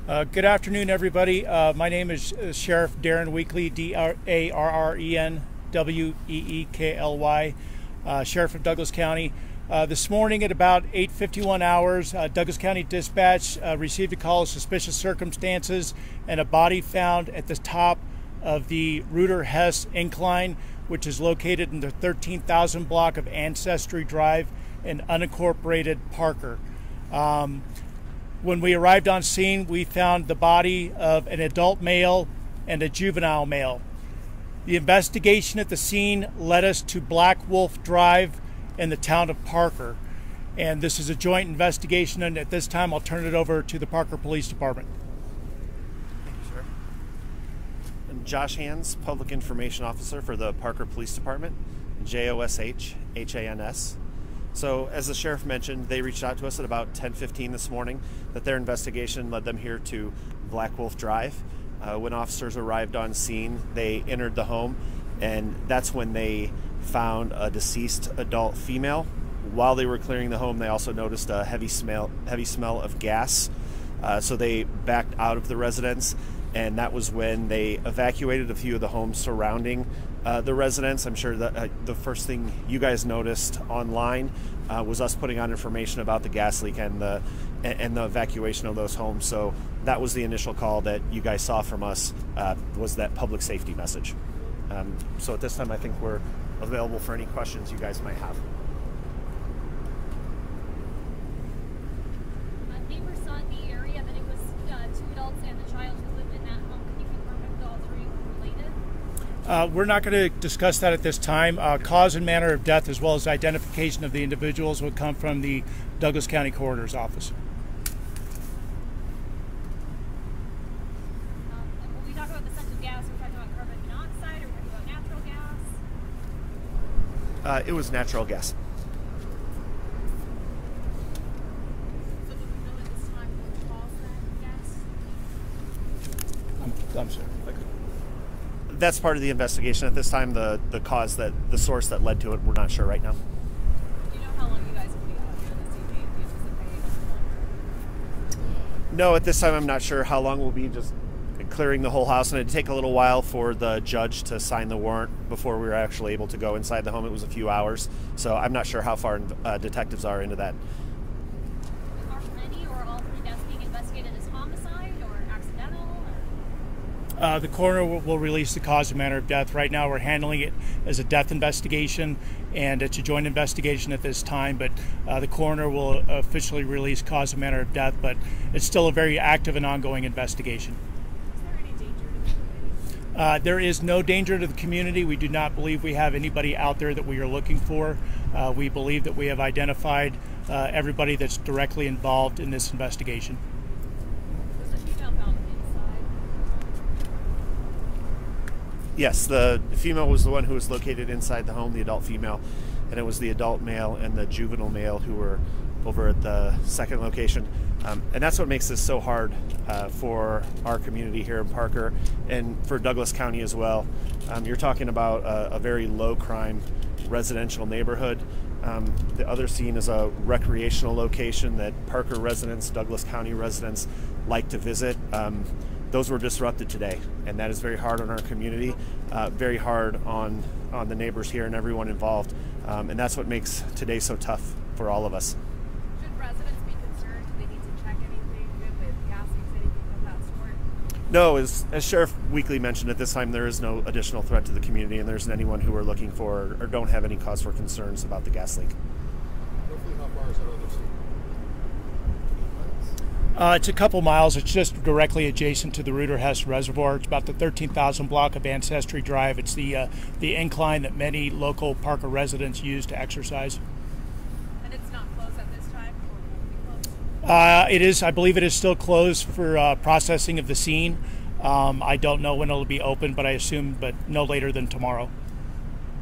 Good afternoon, everybody. My name is Sheriff Darren Weekly, Darren Weekly, Sheriff of Douglas County. This morning at about 8:51 hours, Douglas County Dispatch received a call of suspicious circumstances and a body found at the top of the Reuter-Hess incline, which is located in the 13,000 block of Ancestry Drive in unincorporated Parker. When we arrived on scene, we found the body of an adult male and a juvenile male. The investigation at the scene led us to Black Wolf Drive in the town of Parker. And this is a joint investigation, and at this time I'll turn it over to the Parker Police Department. Thank you, sir. I'm Josh Hans, Public Information Officer for the Parker Police Department, JOSHHANS. So, as the sheriff mentioned, they reached out to us at about 10:15 this morning that their investigation led them here to Black Wolf Drive. When officers arrived on scene, they entered the home, and that's when they found a deceased adult female. While they were clearing the home, they also noticed a heavy smell of gas. So they backed out of the residence, and that was when they evacuated a few of the homes surrounding the residence. I'm sure that the first thing you guys noticed online was us putting on information about the gas leak and the evacuation of those homes. So that was the initial call that you guys saw from us, was that public safety message. So at this time, I think we're available for any questions you guys might have. Neighbors saw in the area that it was two adults and the child who lived in that home. Can you confirm if all three were related? We're not going to discuss that at this time. Cause and manner of death, as well as identification of the individuals, would come from the Douglas County Coroner's Office. When we talk about the scent of gas, we're talking about carbon monoxide, or we're talking about natural gas? It was natural gas. So do we know at this time what caused that gas? I'm sorry. That's part of the investigation at this time. The cause, that the source that led to it, we're not sure right now. Do you know how long you guys will be out here this evening? Do you anticipate? No, at this time I'm not sure how long we'll be just clearing the whole house, and it'd take a little while for the judge to sign the warrant before we were actually able to go inside the home. It was a few hours, so I'm not sure how far detectives are into that. Are any or all three deaths being investigated as homicide or accidental? The coroner will release the cause and manner of death. Right now we're handling it as a death investigation, and it's a joint investigation at this time, but the coroner will officially release cause and manner of death, but it's still a very active and ongoing investigation. Is there any danger to the community? There is no danger to the community. We do not believe we have anybody out there that we are looking for. We believe that we have identified everybody that's directly involved in this investigation. Was the female found inside? Yes, the female was the one who was located inside the home, the adult female, and it was the adult male and the juvenile male who were over at the second location. And that's what makes this so hard for our community here in Parker and for Douglas County as well. You're talking about a very low crime residential neighborhood. The other scene is a recreational location that Parker residents, Douglas County residents like to visit. Those were disrupted today, and that is very hard on our community, very hard on the neighbors here and everyone involved. And that's what makes today so tough for all of us. Should residents be concerned? Do they need to check anything with gas leaks, anything of that sort? No, as Sheriff Weekly mentioned, at this time there is no additional threat to the community, and there isn't anyone who are looking for or don't have any cause for concerns about the gas leak. Roughly how far is that other scene? It's a couple miles. It's just directly adjacent to the Reuter-Hess Reservoir. It's about the 13,000 block of Ancestry Drive. It's the incline that many local Parker residents use to exercise. And it's not closed at this time, or will it be closed? It is. I believe it is still closed for processing of the scene. I don't know when it'll be open, but I assume, but no later than tomorrow.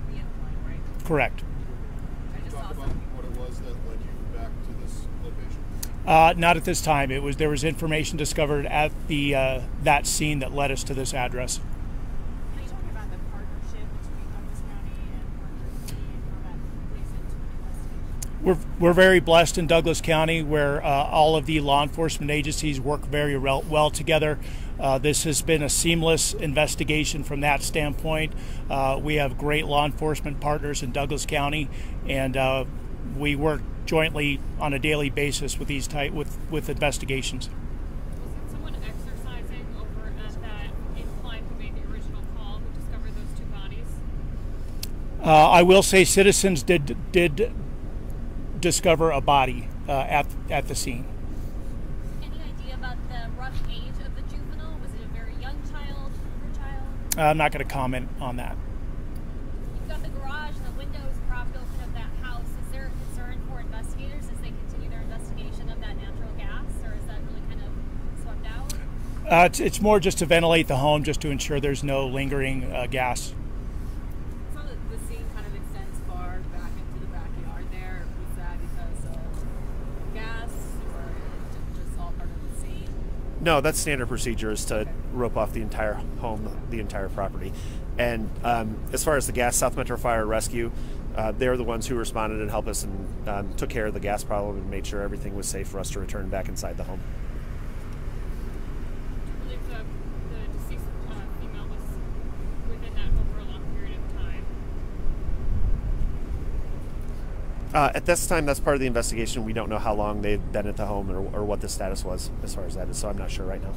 The incline, right? Correct. I just Talk saw about something. what it was that led you back to this location. Not at this time. There was information discovered at the that scene that led us to this address. Are you talking about the partnership between Douglas County and Parker City and how that plays into the investigation? We're very blessed in Douglas County, where all of the law enforcement agencies work very well together. This has been a seamless investigation from that standpoint. We have great law enforcement partners in Douglas County, and we work jointly on a daily basis with with investigations. Was it someone exercising over at that incline who made the original call who discovered those two bodies? I will say citizens did discover a body at the scene. Any idea about the rough age of the juvenile? Was it a very young child, older child? I'm not going to comment on that. You've got the garage and the windows propped open of that house. Is there a concern for investigators as they continue their investigation of that natural gas, or is that really kind of swept out? It's more just to ventilate the home, just to ensure there's no lingering gas. So the scene kind of extends far back into the backyard there. Was that because of gas or just all part of the scene? No, that's standard procedure, is to rope off the entire home, the entire property. And as far as the gas, South Metro Fire Rescue, they're the ones who responded and helped us and took care of the gas problem and made sure everything was safe for us to return back inside the home. Do you believe the deceased female was within that home for a long period of time? At this time, that's part of the investigation. We don't know how long they've been at the home or what the status was as far as that is, so I'm not sure right now.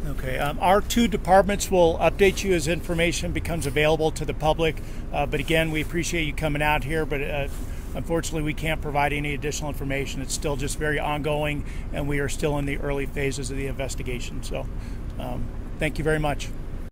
Okay, our two departments will update you as information becomes available to the public. But again, we appreciate you coming out here, but unfortunately we can't provide any additional information. It's still just very ongoing, and we are still in the early phases of the investigation. So thank you very much.